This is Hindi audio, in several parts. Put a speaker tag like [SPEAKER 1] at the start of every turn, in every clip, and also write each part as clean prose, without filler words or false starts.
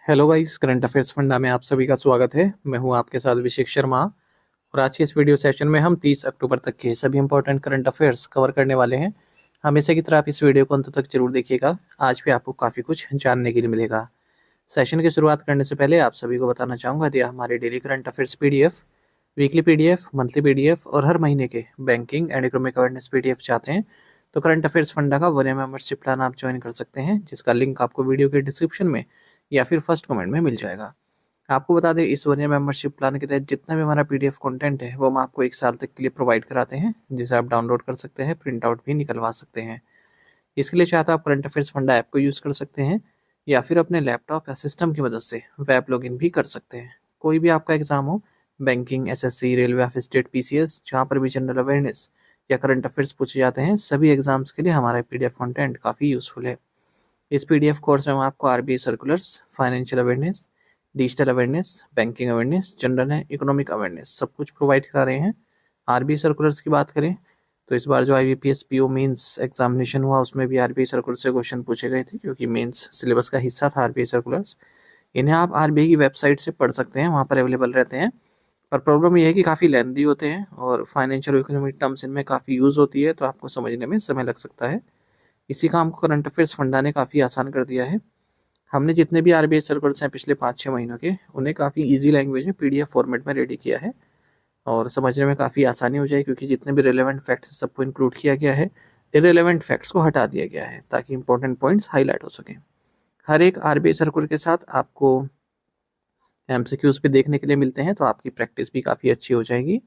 [SPEAKER 1] Hello guys, current affairs funda में आप सभी का स्वागत है। मैं हूं आपके साथ अभिषेक शर्मा और आज के इस वीडियो सेशन में हम 30 अक्टूबर तक के सभी इंपॉर्टेंट करंट अफेयर्स कवर करने वाले हैं। हमेशा की तरह आप इस वीडियो को अंत तक जरूर देखिएगा। आज भी आपको काफ़ी कुछ जानने के लिए मिलेगा। सेशन की शुरुआत करने से पहले आप सभी को बताना चाहूँगा यदि आप हमारे daily current affairs PDF, weekly PDF, monthly PDF और हर महीने के banking and economic awareness PDF चाहते हैं तो करंट अफेयर्स फंडा का 1 ईयर मेंबरशिप प्लान आप ज्वाइन कर सकते हैं, जिसका लिंक आपको वीडियो के डिस्क्रिप्शन में या फिर फर्स्ट कमेंट में मिल जाएगा। आपको बता दें, इस 1 ईयर मेंबरशिप प्लान के तहत जितना भी हमारा पीडीएफ कंटेंट है वो हम आपको 1 साल तक के लिए प्रोवाइड कराते हैं, जिसे आप डाउनलोड कर सकते हैं, प्रिंट आउट भी निकलवा सकते हैं। इसके लिए चाहे तो आप करंट अफेयर्स फंडा ऐप को यूज़ कर सकते हैं या फिर अपने लैपटॉप या सिस्टम की मदद से वेब लॉगिन भी कर सकते हैं। कोई भी आपका एग्जाम हो, बैंकिंग, एसएससी, रेलवे या फिर स्टेट पीसीएस, जहाँ पर भी जनरल अवेयरनेस या करंट अफेयर्स पूछे जाते हैं, सभी एग्जाम्स के लिए हमारा पीडीएफ कंटेंट काफ़ी यूज़फुल है। इस पीडीएफ कोर्स में हम आपको RBI circulars, financial awareness, digital awareness, banking awareness, general and economic awareness सब कुछ प्रोवाइड करा रहे हैं। आरबीआई सर्कुलर्स की बात करें तो इस बार जो आईबीपीएस पीओ मेंस एग्जामिनेशन हुआ उसमें भी आरबीआई सर्कुलर से क्वेश्चन पूछे गए थे, क्योंकि मेंस सिलेबस का हिस्सा था आरबीआई सर्कुलर्स। इन्हें आप आरबीआई की वेबसाइट से पढ़ सकते हैं, वहाँ पर अवेलेबल रहते हैं। पर प्रॉब्लम यह है कि काफ़ी लेंदी होते हैं और फाइनेंशियल और इकोनॉमिक टर्म्स इनमें काफ़ी यूज़ होती है, तो आपको समझने में समय लग सकता है। इसी काम को करंट अफेयर्स फंडा ने काफ़ी आसान कर दिया है। हमने जितने भी आरबीआई सर्कुलर्स हैं पिछले 5-6 महीनों के, उन्हें काफ़ी इजी लैंग्वेज में पीडीएफ फॉर्मेट में रेडी किया है और समझने में काफ़ी आसानी हो जाए, क्योंकि जितने भी रिलेवेंट फैक्ट्स सबको इंक्लूड किया गया है, इरेलेवेंट फैक्ट्स को हटा दिया गया है ताकि इंपॉर्टेंट पॉइंट्स हाईलाइट हो सकें। हर एक आरबीआई सर्कुलर के साथ आपको एमसीक्यूज भी देखने के लिए मिलते हैं, तो आपकी प्रैक्टिस भी काफ़ी अच्छी हो जाएगी।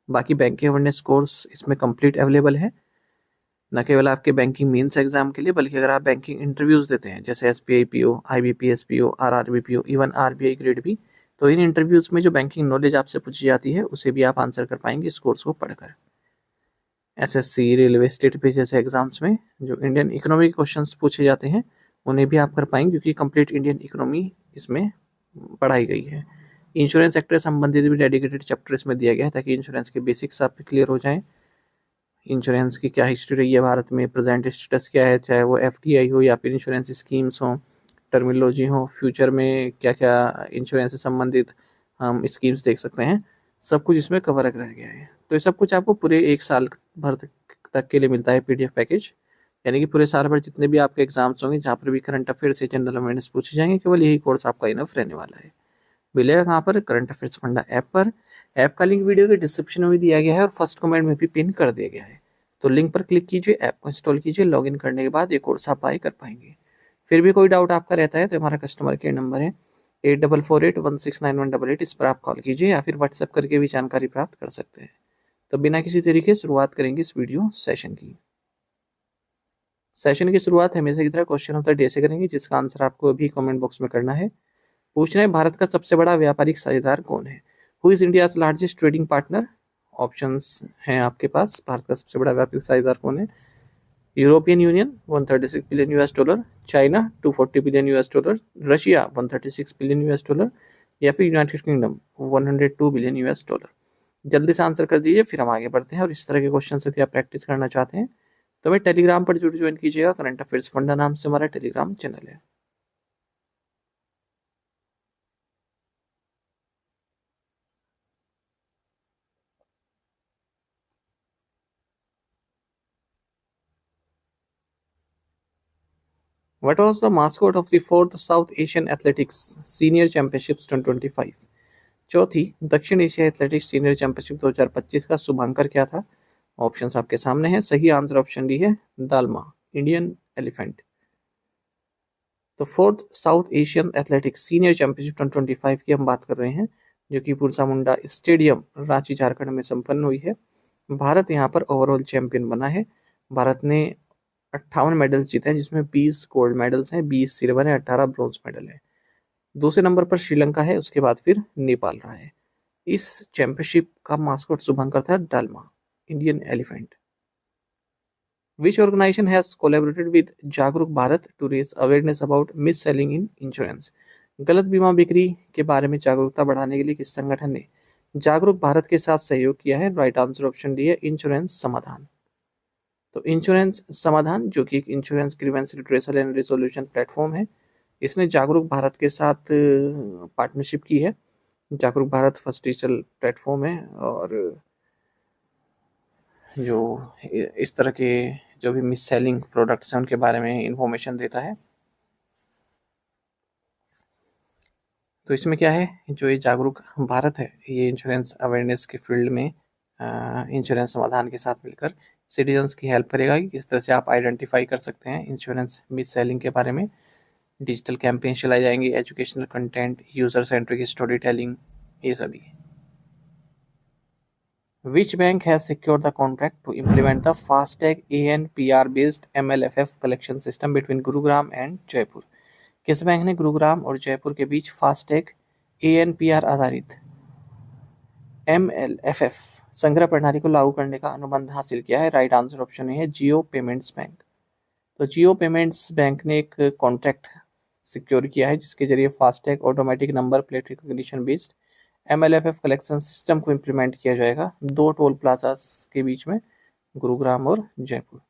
[SPEAKER 1] बाकी बैंकिंग अवेयरनेस कोर्स इसमें कंप्लीट अवेलेबल है, न केवल आपके बैंकिंग मेंस एग्जाम के लिए, बल्कि अगर आप बैंकिंग इंटरव्यूज़ देते हैं जैसे SBI PO, IBPS PO, RRB PO, even RBI grade भी, तो इन इंटरव्यूज़ में जो बैंकिंग नॉलेज आपसे पूछी जाती है उसे भी आप आंसर कर पाएंगे इस कोर्स को पढ़कर। एसएससी, रेलवे, स्टेट पे जैसे एग्जाम्स में जो इंडियन इकोनॉमी के क्वेश्चंस पूछे जाते हैं उन्हें भी आप कर पाएंगे, क्योंकि कंप्लीट इंडियन इकोनॉमी इसमें पढ़ाई गई है। इंश्योरेंस सेक्टर से संबंधित भी डेडिकेटेड चैप्टर इसमें दिया गया है ताकि इंश्योरेंस के बेसिक्स आप क्लियर हो जाएं। इंश्योरेंस की क्या हिस्ट्री रही है भारत में, प्रेजेंट स्टेटस क्या है, चाहे वो एफडीआई हो या फिर इंश्योरेंस स्कीम्स हो, टर्मिनोलॉजी हो, फ्यूचर में क्या क्या इंश्योरेंस से संबंधित हम स्कीम्स देख सकते हैं, सब कुछ इसमें कवर रह गया है। तो ये सब कुछ आपको पूरे 1 साल भर तक के लिए मिलता है पीडीएफ पैकेज, यानी कि पूरे साल भर जितने भी आपके एग्जाम्स होंगे जहाँ पर भी करंट अफेयर्स से जनरल अवेयरनेस पूछे जाएंगे, केवल यही कोर्स आपका इनफ रहने वाला है। मिलेगा कहाँ पर? करंट अफेयर्स फंडा ऐप पर। ऐप का लिंक वीडियो के डिस्क्रिप्शन में भी दिया गया है और फर्स्ट कमेंट में भी पिन कर दिया गया है। तो लिंक पर क्लिक कीजिए, ऐप को इंस्टॉल कीजिए, लॉगिन करने के बाद ये कोर्स आप बाय कर पाएंगे। फिर भी कोई डाउट आपका रहता है तो हमारा कस्टमर केयर नंबर है 8448169188, इस पर आप कॉल कीजिए या फिर व्हाट्सएप करके भी जानकारी प्राप्त कर सकते हैं। तो बिना किसी तरीके शुरुआत करेंगे इस वीडियो सेशन की। सेशन की शुरुआत हमेशा की तरह क्वेश्चन ऑफ द डे से करेंगे, जिसका आंसर आपको अभी कमेंट बॉक्स में करना है। पूछ रहे हैं, भारत का सबसे बड़ा व्यापारिक साझेदार कौन है? Who is India's largest trading partner? Options हैं आपके पास। भारत का सबसे बड़ा व्यापारिक साझेदार कौन है? European union 136 billion US dollar, China 240 billion US dollar, Russia 136 billion US dollar या फिर United kingdom 102 billion US dollar. जल्दी से आंसर कर दीजिए, फिर हम आगे बढ़ते हैं। और इस तरह के क्वेश्चन से आप प्रैक्टिस करना चाहते हैं तो हमें टेलीग्राम पर जरूर ज्वाइन कीजिएगा। करंट अफेयर्स फंडा नाम से हमारा टेलीग्राम चैनल है। What was the mascot of the 4th South Asian Athletics Senior Championships 2025? चौथी दक्षिण एशिया एथलेटिक्स सीनियर चैंपियनशिप 2025 का शुभांकर क्या था? ऑप्शंस आपके सामने हैं। सही आंसर ऑप्शन डी है, दालमा, इंडियन एलिफेंट। तो 4th south Asian athletics senior championship 2025 की हम बात कर रहे हैं, जो कि बिरसा मुंडा स्टेडियम रांची झारखंड में संपन्न हुई है। भारत यहाँ पर ओवरऑल चैंपियन बना है। भारत ने 58 मेडल्स जीते हैं, जिसमें 20 गोल्ड मेडल्स हैं, 20 सिल्वर है, 18 ब्रॉन्ज मेडल है। दूसरे नंबर पर श्रीलंका है, उसके बाद फिर नेपाल रहा है। इस चैंपियनशिप का मास्कॉट शुभंकर था Dalma, Indian elephant. Which organisation has collaborated with Jagruk Bharat to raise awareness about mis selling in insurance? गलत बीमा बिक्री के बारे में जागरूकता बढ़ाने के लिए किस संगठन ने जागरूक भारत के साथ सहयोग किया है? राइट आंसर ऑप्शन डी है, इंश्योरेंस समाधान। तो इंश्योरेंस समाधान, जो कि एक insurance grievance redressal and resolution platform है, इसने जागरूक भारत के साथ पार्टनरशिप की है। जागरूक भारत फर्स्ट डिजिटल प्लेटफॉर्म है और जो इस तरह के जो भी मिस सेलिंग प्रोडक्ट्स हैं उनके बारे में इंफॉर्मेशन देता है। तो इसमें क्या है, जो ये जागरूक भारत है ये इंश्योरेंस अवेयरनेस के फील्ड में इंश्योरेंस समाधान के साथ मिलकर सिटीजन्स की हेल्प करेगा कि किस तरह से आप आइडेंटिफाई कर सकते हैं इंश्योरेंस मिस सेलिंग के बारे में। डिजिटल कैंपेन चलाई जाएंगी, educational content, user centric story telling, ये सभी। Which bank has secured the contract to implement the FASTag ANPR based MLFF collection system between Gurugram and Jaipur? किस बैंक ने गुरुग्राम और जयपुर के बीच फास्टैग ANPR आधारित MLFF संग्रह प्रणाली को लागू करने का अनुबंध हासिल किया है? राइट आंसर ऑप्शन है जियो पेमेंट्स बैंक। तो जियो पेमेंट्स बैंक ने एक कॉन्ट्रैक्ट सिक्योर किया है जिसके जरिए FASTag automatic number plate recognition based MLFF collection system को इम्प्लीमेंट किया जाएगा 2 टोल प्लाजास के बीच में, गुरुग्राम और जयपुर।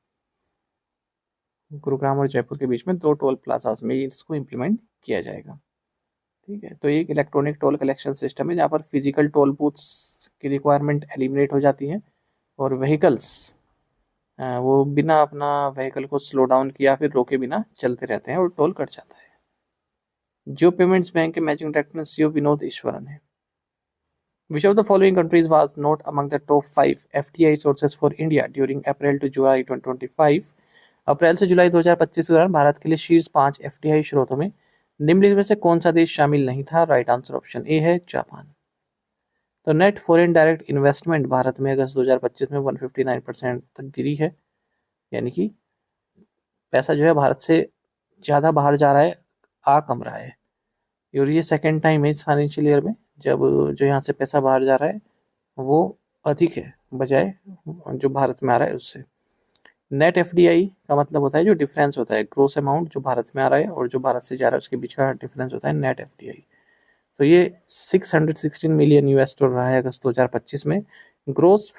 [SPEAKER 1] गुरुग्राम और जयपुर के बीच में 2 टोल प्लाजास में इसको इम्प्लीमेंट किया जाएगा। ठीक है, तो ये एक इलेक्ट्रॉनिक टोल कलेक्शन सिस्टम है जहाँ पर फिजिकल टोल बूथ्स की रिक्वायरमेंट एलिमिनेट हो जाती है और व्हीकल्स वो बिना अपना व्हीकल को स्लो डाउन किया फिर रोके बिना चलते रहते हैं और टोल कट जाता है। जियो पेमेंट्स बैंक के managing director CEO Vinod Eswaran है। Which of the following countries was not among the top 5 FDI sources for India during April to July 2025? अप्रैल से जुलाई 2025 के दौरान भारत के लिए शीर्ष 5 FDI स्रोतों में निम्नलिखित में से कौन सा देश शामिल नहीं था? राइट आंसर ऑप्शन ए है जापान। तो net foreign direct investment Bharat में अगस्त 2025 में 159% तक गिरी है, यानी कि पैसा जो है भारत से ज़्यादा बाहर जा रहा है, आ कम रहा है। और ये सेकेंड टाइम है इस फाइनेंशियल ईयर में जब जो यहाँ से पैसा बाहर जा रहा है वो अधिक है बजाय जो भारत में आ रहा है उससे। नेट एफडीआई का मतलब होता है जो डिफरेंस होता है, ग्रोस अमाउंट जो भारत में आ रहा है और जो भारत से जा रहा है उसके बीच का डिफरेंस होता है नेट एफडीआई। तो ये 616 मिलियन US$ रहा है अगस्त 2025 में। ग्रोस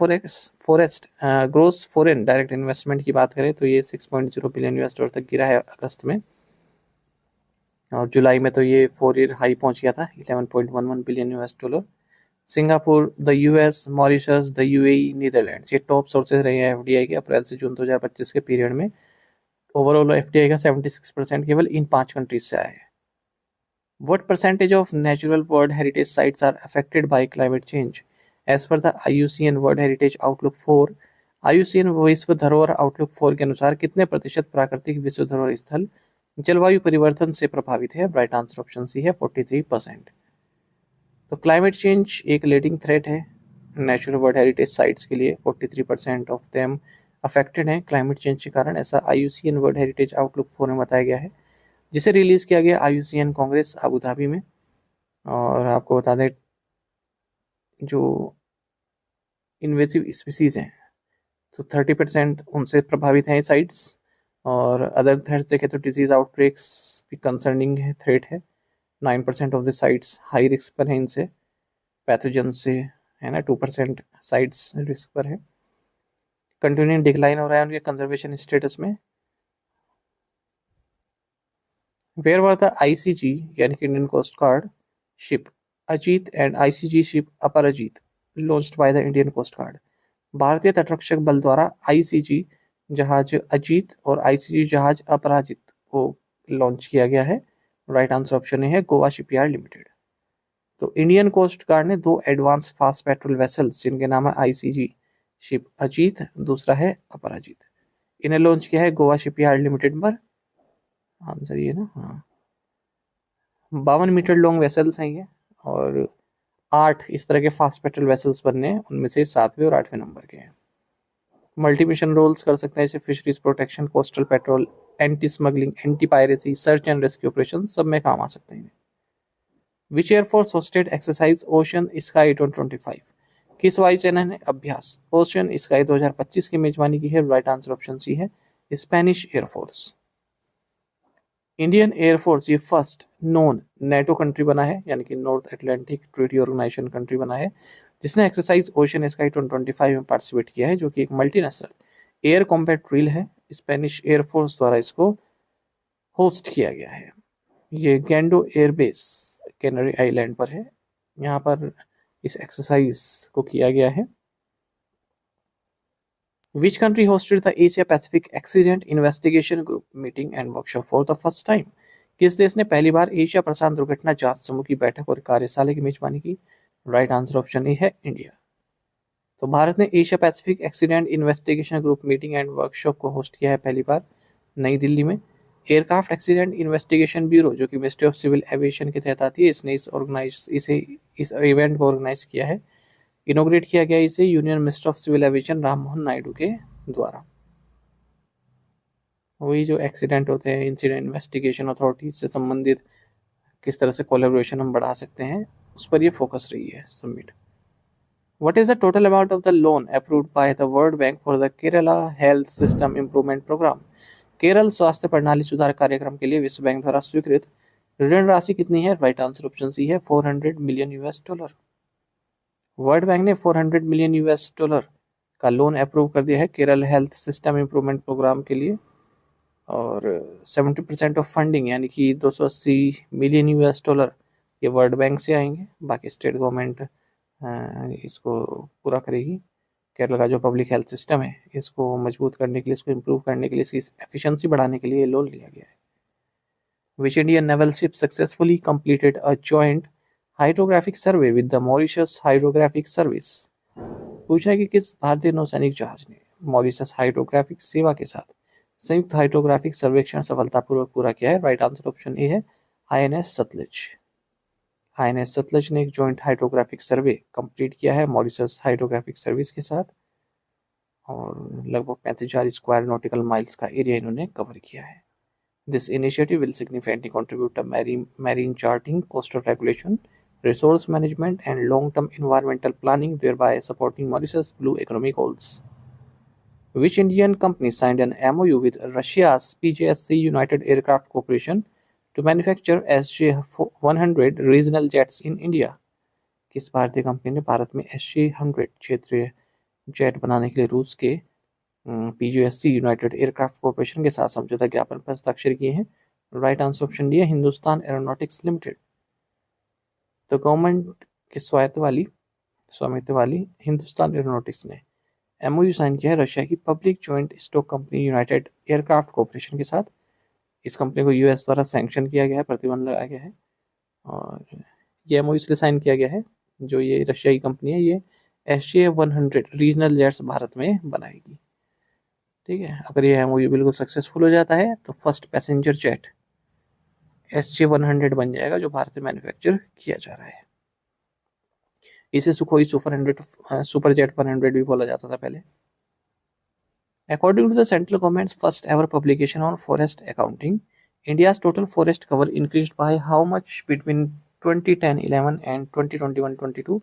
[SPEAKER 1] फॉरेन डायरेक्ट इन्वेस्टमेंट की बात करें तो ये 6.0 बिलियन US$ तक गिरा है अगस्त में, और जुलाई में तो ये 4 ईयर हाई पहुंच गया था 11.11 billion US$। Singapore, the US, Mauritius, the UAE, Netherlands ये टॉप सोर्सेज रहे हैं एफडीआई के अप्रैल से जून 2025 के पीरियड में। ओवरऑल एफडीआई का 76% केवल इन 5 कंट्रीज से आया है। What percentage of natural world heritage sites are affected by climate change? As per the IUCN World Heritage Outlook 4, IUCN विश्व धरोहर आउटलुक 4 के अनुसार कितने प्रतिशत प्राकृतिक विश्व धरोहर स्थल जलवायु परिवर्तन से प्रभावित है? राइट आंसर ऑप्शन सी है 43%। तो क्लाइमेट चेंज एक लीडिंग थ्रेट है नेचुरल वर्ल्ड हेरिटेज साइट्स के लिए, 43% ऑफ देम अफेक्टेड हैं क्लाइमेट चेंज के कारण, ऐसा IUCN वर्ल्ड हेरिटेज आउटलुक 4 में बताया गया है, जिसे रिलीज़ किया गया IUCN कांग्रेस अबू धाबी में। और आपको बता दें जो इन्वेसिव स्पीसीज़ हैं तो 30% उनसे प्रभावित हैं साइट्स, और अदर थ्रेट्स देखें तो डिजीज़ आउटब्रेक्स भी कंसर्निंग है, थ्रेट है। 9% of the sites high risk पर हैं इनसे, पैथोजन से, है ना। 2% साइट्स रिस्क पर है। कंटिन्यूइंग डिक्लाइन हो रहा है उनके कंजर्वेशन स्टेटस में। वेयर वर द ICG यानी कि Indian coast guard ship Ajeet and ICG ship Aparajit launched by the Indian coast guard? भारतीय तटरक्षक बल द्वारा ICG जहाज अजीत और ICG जहाज अपराजित को लॉन्च किया गया है। राइट आंसर ऑप्शन है गोवा शिपयार्ड लिमिटेड। तो इंडियन कोस्ट गार्ड ने 2 एडवांस फास्ट पेट्रोल वेसल्स जिनके नाम है ICG शिप अजीत, दूसरा है अपराजित, इन्हें लॉन्च किया है गोवा शिपयार्ड लिमिटेड पर। आंसर ये ना, हाँ 52 मीटर लॉन्ग वेसल्स हैं ये, और 8 इस तरह के फास्ट पेट्रोल वेसल्स बनने हैं, उनमें से 7वें और 8वें नंबर के हैं। मल्टी मिशन रोल्स कर सकते हैं जैसे fisheries protection, coastal patrol, anti smuggling, anti piracy, search and rescue operation, सब में काम आ सकते हैं। Which air force hosted exercise ocean sky 2025? किस वायुसेना ने अभ्यास ओशन स्काई 2025 की मेजबानी की है? राइट आंसर ऑप्शन सी है स्पेनिश एयरफोर्स। इंडियन एयरफोर्स ये फर्स्ट नॉन नेटो कंट्री बना है, यानी कि North Atlantic Treaty Organization country बना है, जिसने एक्सरसाइज ओशन स्काई 2025 में पार्टिसिपेट किया है, जो कि एक मल्टीनेशनल एयर कॉम्बैट ड्रिल है। स्पेनिश एयरफोर्स द्वारा इसको होस्ट किया गया है। ये गैंडो एयरबेस कैनरी आइलैंड पर है। यहाँ पर इस एक्सरसाइज को किया गया है। Which country hosted the Asia Pacific accident investigation group meeting and workshop for the first time? किस देश ने पहली बार एशिया प्रशांत दुर्घटना जांच समूह की बैठक और कार्यशाला की मेजबानी की? राइट आंसर ऑप्शन ए है इंडिया। तो भारत ने Asia Pacific accident investigation group meeting and workshop को होस्ट किया है पहली बार नई दिल्ली में। एयरक्राफ्ट एक्सीडेंट इन्वेस्टिगेशन ब्यूरो जो कि मिनिस्ट्री ऑफ सिविल एविएशन के तहत आती है, इसने इस इवेंट को ऑर्गेनाइज किया है। इनोग्रेट किया गया इसे union minister of civil aviation Ram Mohan Naidu के द्वारा। वही जो एक्सीडेंट होते हैं, इंसिडेंट इन्वेस्टिगेशन अथॉरिटीज से संबंधित किस तरह से कोलैबोरेशन हम बढ़ा सकते हैं, उस पर ये फोकस रही है summit. What is the total amount of the loan approved by the World Bank for the Kerala Health System Improvement Program? Kerala स्वास्थ्य प्रणाली सुधार कार्यक्रम के लिए विश्व बैंक द्वारा स्वीकृत ऋण राशि कितनी है? राइट आंसर ऑप्शन सी है $400 मिलियन। वर्ल्ड बैंक ने $400 मिलियन का लोन अप्रूव कर दिया है Kerala health system improvement programme के लिए, और 70% ऑफ फंडिंग यानी कि $280 मिलियन ये वर्ल्ड बैंक से आएंगे। बाकी स्टेट गवर्नमेंट इसको पूरा करेगी। केरल का जो पब्लिक हेल्थ सिस्टम है इसको मजबूत करने के लिए, इसको इम्प्रूव करने के लिए, इसकी एफिशिएंसी बढ़ाने के लिए लोन लिया गया है। Which Indian naval ship successfully completed a joint hydrographic survey with the Mauritius hydrographic service? पूछना है कि किस भारतीय नौसैनिक जहाज ने मॉरिशस हाइड्रोग्राफिक सेवा के साथ संयुक्त हाइड्रोग्राफिक सर्वेक्षण सफलतापूर्वक पूरा किया है? राइट आंसर ऑप्शन ए है INS सतलज। INS सतलज ने एक जॉइंट हाइड्रोग्राफिक सर्वे कंप्लीट किया है मॉरिशस हाइड्रोग्राफिक सर्विस के साथ, और लगभग 35,000 स्क्वायर नॉटिकल माइल्स का एरिया इन्होंने कवर किया है। This initiative will significantly contribute to marine charting, coastal regulation, resource management and long-term environmental planning, thereby supporting Mauritius' blue economy goals. Which Indian company signed an MOU with Russia's PJSC United Aircraft Corporation to manufacture SJ-100 regional jets in India? किस भारतीय कंपनी ने भारत में SJ-100 क्षेत्रीय जेट बनाने के लिए रूस के PJSC यूनाइटेड एयरक्राफ्ट कॉर्पोरेशन के साथ समझौता ज्ञापन पर हस्ताक्षर किए हैं? राइट आंसर ऑप्शन डी है हिंदुस्तान एरोनॉटिक्स लिमिटेड। तो गवर्नमेंट के स्वामित्व वाली हिंदुस्तान एरोनॉटिक्स ने MOU साइन किया है रशिया की public joint stock company United aircraft corporation के साथ। इस कंपनी को US द्वारा सैंक्शन किया गया है, प्रतिबंध लगाया गया है, और ये MOU इसलिए साइन किया गया है, जो ये रशिया की कंपनी है ये SJ-100 रीजनल जेट्स भारत में बनाएगी। ठीक है, अगर ये MOU बिल्कुल सक्सेसफुल हो जाता है तो फर्स्ट पैसेंजर जेट SJ-100 बन जाएगा जो भारत में मैन्युफैक्चर किया जा रहा है। इसे सुखोई सुपर जेट 100 भी बोला जाता था पहले। According to the central government's first ever publication on forest accounting, India's total forest cover increased by how much between 2010-11 and 2021-22?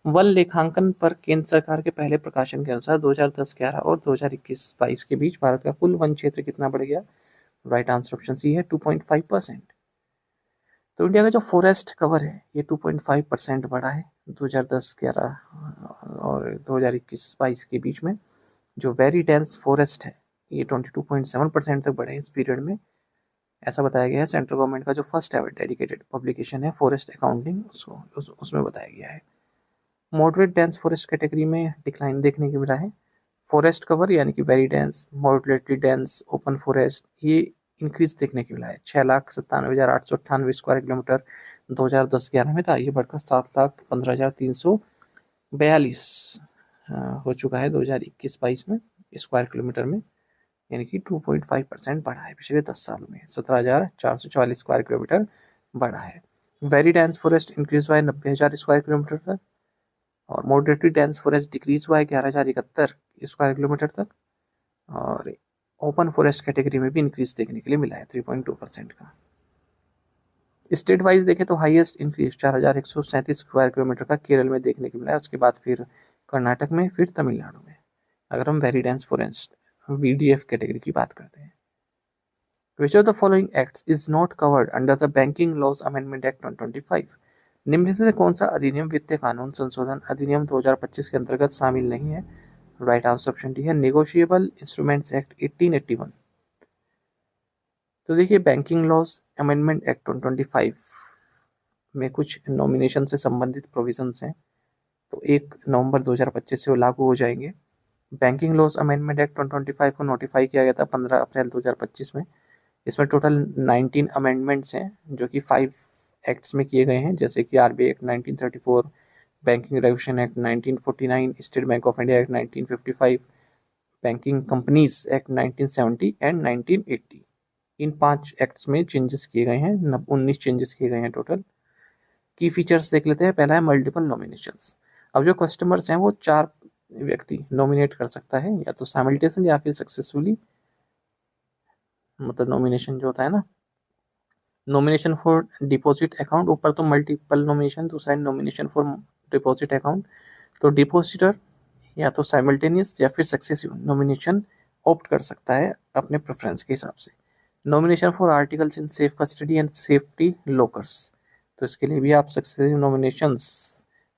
[SPEAKER 1] One लेखांकन पर केंद्र सरकार के पहले प्रकाशन के अनुसार 2010-11 और 2021-22 के बीच भारत का कुल वन क्षेत्र कितना बढ़ गया? राइट आंसर ऑप्शन सी है 2.5%। तो इंडिया का जो फॉरेस्ट कवर है ये 2.5% बढ़ा है 2010-11 और 2021-22 के बीच में। जो वेरी डेंस फॉरेस्ट है ये 22.7% तक बढ़े इस पीरियड में, ऐसा बताया गया है। सेंट्रल गवर्नमेंट का जो फर्स्ट एवर डेडिकेटेड पब्लिकेशन है फॉरेस्ट अकाउंटिंग, उसमें बताया गया है। मॉडरेट डेंस फॉरेस्ट कैटेगरी में डिक्लाइन देखने को मिला है। फॉरेस्ट कवर यानी कि very dense, moderately dense, open forest, ये इंक्रीज देखने को मिला है। 6,97,898 स्क्वायर किलोमीटर 2010-11 में था, ये बढ़कर 7,15,342 हो चुका है 2021-22 में स्क्वायर किलोमीटर में, यानी कि 2.5% बढ़ा है पिछले 10 सालों में। 17,444 स्क्वायर किलोमीटर बढ़ा है। वेरी डेंस फॉरेस्ट इंक्रीज हुआ है 90,000 स्क्वायर किलोमीटर तक, और मॉडरेटली डेंस फॉरेस्ट डिक्रीज हुआ है 11,071 स्क्वायर किलोमीटर तक, और ओपन फॉरेस्ट कैटेगरी में भी इंक्रीज देखने के लिए मिला है 3.2% का। स्टेट वाइज देखें तो हाईएस्ट इंक्रीज 4,137 स्क्वायर किलोमीटर का केरल में देखने को मिला है, उसके बाद फिर कर्नाटक में, फिर तमिलनाडु में, अगर हम very dense forest VDF category की बात करते हैं। Which of the following acts is not covered under the Banking Laws Amendment Act 2025? निम्नलिखित में कौन सा अधिनियम वित्तीय कानून संशोधन अधिनियम 2025 के अंतर्गत शामिल नहीं है? राइट आंसर ऑप्शन डी है नेगोशिएबल इंस्ट्रूमेंट्स एक्ट 1881। तो देखिए बैंकिंग लॉज अमेंडमेंट एक्ट 2025 में कुछ नॉमिनेशन से संबंधित प्रोविजंस हैं, तो 1 नवंबर 2025 से वो लागू हो जाएंगे। बैंकिंग लॉज अमेंडमेंट एक्ट 2025 को नोटिफाई किया गया था 15 अप्रैल 2025 में। इसमें टोटल 19 अमेंडमेंट्स हैं जो कि 5 एक्ट्स में किए गए हैं, जैसे कि RBI act 1934, banking regulation act 1949, state bank of India act 1955, banking companies act 1970 and 1980। In 5 acts में चेंजेस किए गए हैं, 19 चेंजेस किए गए हैं टोटल। की फीचर्स देख लेते हैं। पहला है मल्टीपल नॉमिनेशंस। अब जो कस्टमर्स हैं वो 4 व्यक्ति नॉमिनेट कर सकता है, या तो साइमल्टेनियसली या फिर सक्सेसफुली। मतलब नॉमिनेशन जो होता है ना, नॉमिनेशन फॉर डिपॉजिट अकाउंट, ऊपर तो मल्टीपल नॉमिनेशन, दूसरा है नॉमिनेशन फॉर डिपॉजिट अकाउंट। तो डिपॉजिटर या तो साइमल्टेनियस या फिर सक्सेसिव नॉमिनेशन ऑप्ट कर सकता है अपने प्रेफरेंस के हिसाब से। Nomination for articles in safe custody and safety lockers, तो इसके लिए भी आप सक्सेसिव नॉमिनेशंस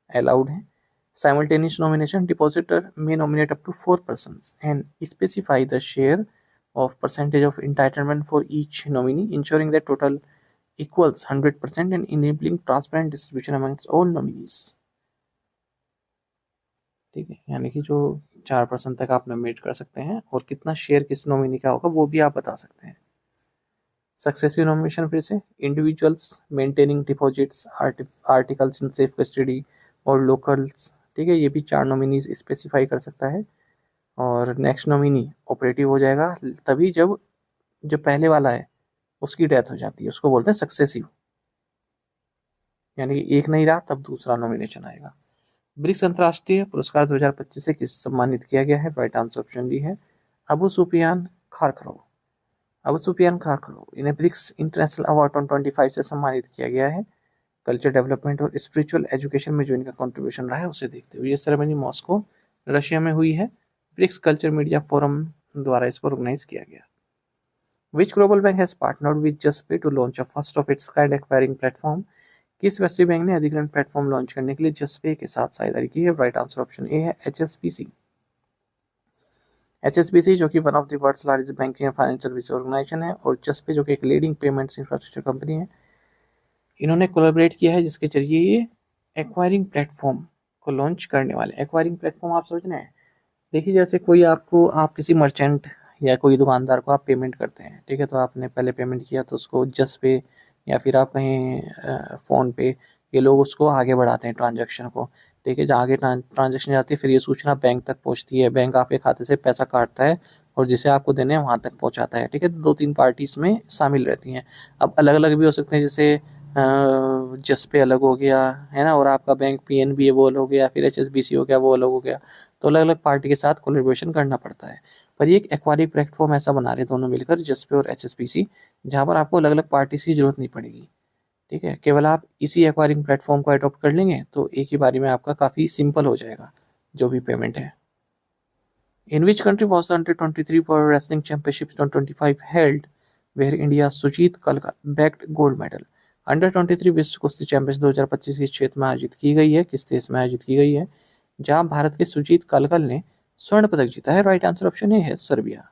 [SPEAKER 1] अलाउड हैं। Simultaneous nomination, depositor may nominate up to 4 persons and specify the share of percentage of entitlement for each nominee, ensuring that total equals 100% and enabling transparent distribution amongst all nominees। ठीक है, यानी कि जो 4% तक आप नॉमिनेट कर सकते हैं और कितना शेयर किस नॉमिनी का होगा वो भी आप बता सकते हैं। सक्सेसिव नॉमिनेशन फिर से, individuals maintaining deposits, articles in safe custody और लोकल्स। ठीक है, ये भी 4 नॉमिनीज स्पेसिफाई कर सकता है। और नेक्स्ट नॉमिनी ऑपरेटिव हो जाएगा तभी जब जो पहले वाला है उसकी डेथ हो जाती है, उसको बोलते हैं सक्सेसिव। यानी कि एक नहीं रहा तब दूसरा नॉमिनेशन आएगा। ब्रिक्स अंतर्राष्ट्रीय पुरस्कार 2025 से किस सम्मानित किया गया है? राइट आंसर ऑप्शन डी है अबू सुफियान खारखरो। अबू सुफियान खारखरो इन्हें ब्रिक्स इंटरनेशनल अवार्ड 2025 से सम्मानित किया गया है। कल्चर डेवलपमेंट और स्पिरिचुअल एजुकेशन में जो इनका कंट्रीब्यूशन रहा है उसे देखते हुए। ये सेरेमनी मॉस्को रशिया में हुई है। ब्रिक्स कल्चर मीडिया फोरम द्वारा इसको ऑर्गेनाइज किया गया। Which global bank has partnered with Juspay to launch a first of its kind acquiring platform? किस वैश्विक बैंक ने अधिग्रहण प्लेटफॉर्म लॉन्च करने के लिए जस्पे के साथ साझेदारी की है? राइट आंसर ऑप्शन ए है एचएसबीसी। एचएसबीसी जो कि one of the world's largest banking and financial service organization है, और जस्पे जो कि एक लीडिंग पेमेंट्स इंफ्रास्ट्रक्चर कंपनी है, इन्होंने कोलैबोरेट किया है जिसके जरिए ये एक्वायरिंग प्लेटफॉर्म को लॉन्च करने वाले। एक्वायरिंग प्लेटफॉर्म आप समझ रहे हैं? देखिए जैसे कोई आपको, आप किसी मर्चेंट या कोई दुकानदार को आप पेमेंट करते हैं, ठीक है, तो आपने पहले पेमेंट किया तो उसको जस्ट पे या फिर आप कहीं फ़ोन पे, ये लोग उसको आगे बढ़ाते हैं ट्रांजैक्शन को। ठीक है, जहाँ आगे ट्रांजैक्शन जाती है फिर ये सूचना बैंक तक पहुँचती है, बैंक आपके खाते से पैसा काटता है और जिसे आपको देने हैं वहाँ तक पहुँचाता है। ठीक है, तो 2-3 पार्टी इसमें शामिल रहती हैं। अब अलग अलग भी हो सकते हैं, जैसे जस पे अलग हो गया है ना, और आपका बैंक पीएनबी है वो अलग हो गया, फिर एचएसबीसी हो गया वो अलग हो गया। तो अलग अलग पार्टी के साथ कोलैबोरेशन करना पड़ता है। पर ये एक एक्वायरिंग प्लेटफॉर्म ऐसा बना रहे दोनों मिलकर, जसपे और एचएसबीसी, जहाँ पर आपको अलग अलग पार्टीज की जरूरत नहीं पड़ेगी। ठीक है, केवल आप इसी एक्वायरिंग प्लेटफॉर्म को अडॉप्ट कर लेंगे तो एक ही बारी में आपका काफ़ी सिंपल हो जाएगा जो भी पेमेंट है। In which country was the under 23 world wrestling championship 2025 held where India Sujeet Kalkal bagged gold medal? Under 23 विश्व कुश्ती चैंपियनशिप 2025 के क्षेत्र में आयोजित की गई है, किस देश में आयोजित की गई है, जहां भारत के सुजीत कलकल ने स्वर्ण पदक जीता है? राइट आंसर ऑप्शन ए है सर्बिया।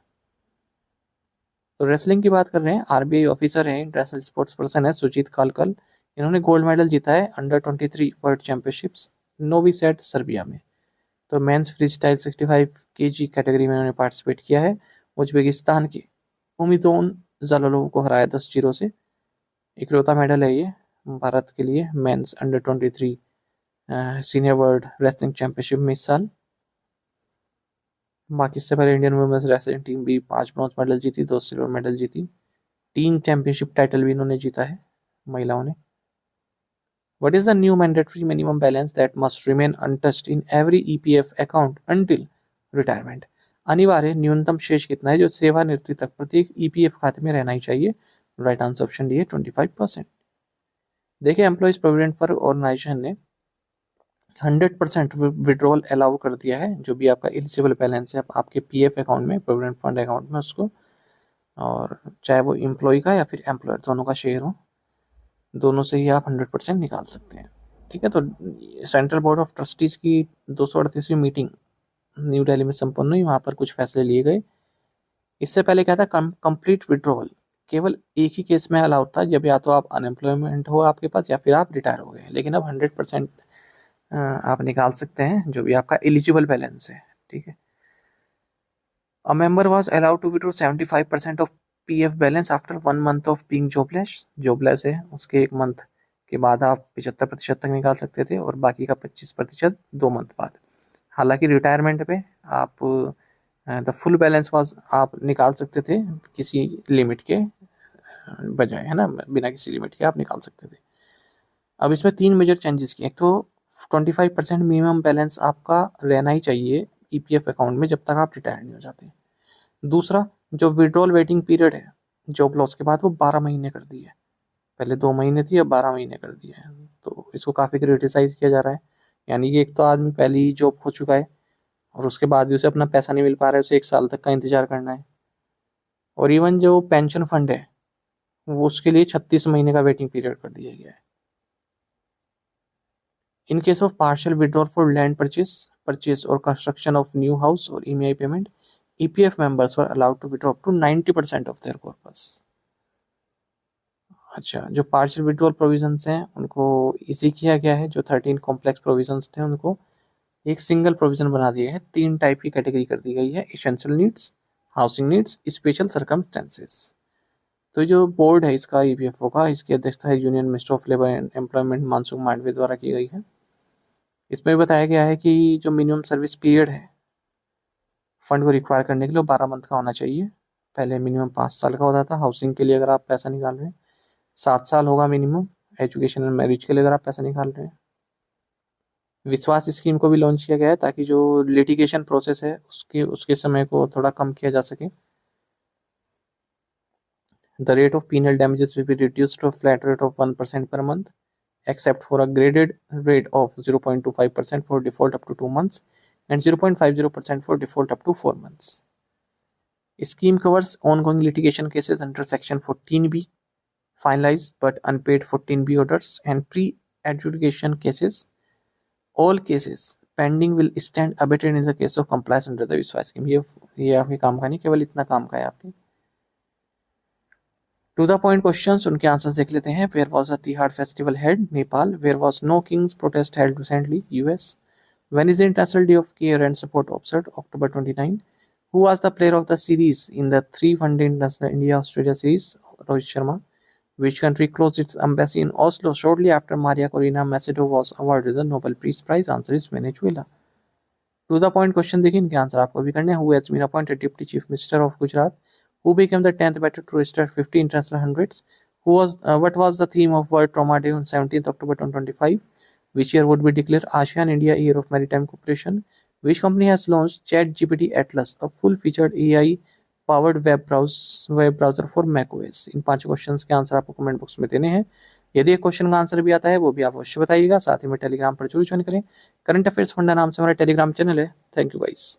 [SPEAKER 1] तो रेसलिंग की बात कर रहे हैं, आरबीआई ऑफिसर है, इंटरनेशनल स्पोर्ट्स पर्सन है सुजीत कलकल। इन्होंने गोल्ड मेडल जीता है under 23 world championships Novi Sad Serbia में। तो men's free style 65 KG category में उन्होंने पार्टिसिपेट किया है। उज्बेकिस्तान के उमिदोन जलालोव को हराया 10-0 से। इकलौता मेडल है ये भारत के लिए men's under 23 senior world wrestling championship में इस साल। बाकी इससे पहले इंडियन वुमेन्स रेसलिंग टीम भी 5 ब्रॉन्ज मेडल जीती, 2 सिल्वर मेडल जीती। टीम चैंपियनशिप टाइटल भी इन्होंने जीता है महिलाओं ने। What is the new mandatory minimum balance that must remain untouched in every EPF account until retirement? अनिवार्य न्यूनतम शेष कितना है जो सेवानिवृत्ति तक प्रत्येक ईपीएफ खाते में रहना ही चाहिए? राइट आंसर ऑप्शन डी है 25%। देखिए एम्प्लॉइज प्रोविडेंट फंड ऑर्गेनाइजेशन ने 100% विड्रॉल अलाउ कर दिया है, जो भी आपका एलिजिबल बैलेंस है आपके पीएफ अकाउंट में, प्रोविडेंट फंड अकाउंट में उसको, और चाहे वो एम्प्लॉय का या फिर एम्प्लॉयर दोनों का शेयर हो, दोनों से ही आप 100% निकाल सकते हैं। ठीक है, तो सेंट्रल बोर्ड ऑफ ट्रस्टीज़ की 238वीं मीटिंग न्यू दिल्ली में संपन्न हुई, वहाँ पर कुछ फैसले लिए गए। इससे पहले क्या था, कंप्लीट विड्रॉवल केवल एक ही केस में अलाउड था, जब या तो आप अनएम्प्लॉयमेंट हो आपके पास या फिर आप रिटायर हो गए। लेकिन अब 100% आप निकाल सकते हैं जो भी आपका एलिजिबल बैलेंस है। ठीक है। A member was allowed to withdraw 75% of PF balance after 1 month of being jobless. Jobless है उसके 1 मंथ के बाद आप 75% तक निकाल सकते थे, और बाकी का 25% 2 मंथ बाद। हालांकि रिटायरमेंट पे आप द फुल बैलेंस वाज आप निकाल सकते थे किसी लिमिट के बजाय, है ना, बिना किसी लिमिट के आप निकाल सकते थे। अब इसमें 3 मेजर चेंजेस किए। एक तो 25% मिनिमम बैलेंस आपका रहना ही चाहिए ईपीएफ अकाउंट में जब तक आप रिटायर नहीं हो जाते। दूसरा, जो विड्रॉल वेटिंग पीरियड है जॉब लॉस के बाद, वो 12 महीने कर दी है। पहले 2 महीने थी, अब 12 महीने कर दिया है। तो इसको काफ़ी क्रिटिसाइज किया जा रहा है। यानी कि एक तो आदमी पहले ही जॉब खो चुका है, और उसके बाद भी उसे अपना पैसा नहीं मिल पा रहा है, उसे 1 साल तक का इंतजार करना है। और इवन जो पेंशन फंड है वो उसके लिए 36 महीने का वेटिंग पीरियड कर दिया गया है। In case of partial withdrawal for land purchase or construction of new house or EMI payment, EPF members were allowed to withdraw up to 90% of their corpus. अच्छा, जो पार्शियल विड्रॉल प्रोविजंस हैं उनको इजी किया गया है। जो 13 कॉम्प्लेक्स प्रोविजंस थे उनको एक सिंगल प्रोविजन बना दिया है। 3 टाइप की कैटेगरी कर दी गई है: essential needs, housing needs, special circumstances. तो जो बोर्ड है इसका ईपीएफओ का, इसकी अध्यक्षता union minister of labour and employment Mansukh Mandaviya द्वारा की गई है। इसमें बताया गया है कि जो मिनिमम सर्विस पीरियड है फंड को रिक्वायर करने के लिए 12 मंथ का होना चाहिए। पहले मिनिमम 5 साल का होता था हाउसिंग के लिए अगर आप पैसा निकाल रहे हैं, 7 साल होगा मिनिमम एजुकेशन एंड मैरिज के लिए अगर आप पैसा निकाल रहे हैं। विश्वास स्कीम को भी लॉन्च किया गया है ताकि जो लिटिगेशन प्रोसेस है उसके समय को थोड़ा कम किया जा सके। The rate of penal damages will be reduced to a flat rate of 1% per month, except for a graded rate of 0.25% for default up to 2 months and 0.50% for default up to 4 months. Scheme covers ongoing litigation cases under Section 14B, finalized but unpaid 14B orders, and pre-adjudication cases. All cases pending will stand abated in the case of compliance under the विश्वास स्कीम। ये आपके काम का नहीं, केवल इतना काम का है आपके। टू द पॉइंट क्वेश्चंस, उनके आंसर्स देख लेते हैं। Where was the Tihar festival held? Nepal. Where was no kings protest held recently? US. When is the international day of care and support observed? October 29। Who was the player of the series in the 3 one day international India Australia series? Rohit Sharma. Which country closed its embassy in Oslo shortly after Maria Corina Machado was awarded the Nobel Peace Prize? Answer is Venezuela. To the point question देखिए, इनके आंसर आपको भी करने हैं। Who has been appointed Deputy Chief Minister of Gujarat? Who became the 10th batter to register 50 international hundreds? What was the theme of World Trauma Day on 17th October 2025? Which year would be declared ASEAN India Year of Maritime Cooperation? Which company has launched ChatGPT Atlas, a full-featured AI-powered web browser for macOS? In 5 questions के आंसर आपको कमेंट बॉक्स में देने हैं। यदि एक क्वेश्चन का आंसर भी आता है वो भी आप अवश्य बताइएगा। साथ ही में टेलीग्राम पर जरूर ज्वाइन करें। करंट अफेयर्स फंडा नाम से हमारा टेलीग्राम चैनल है। Thank you guys.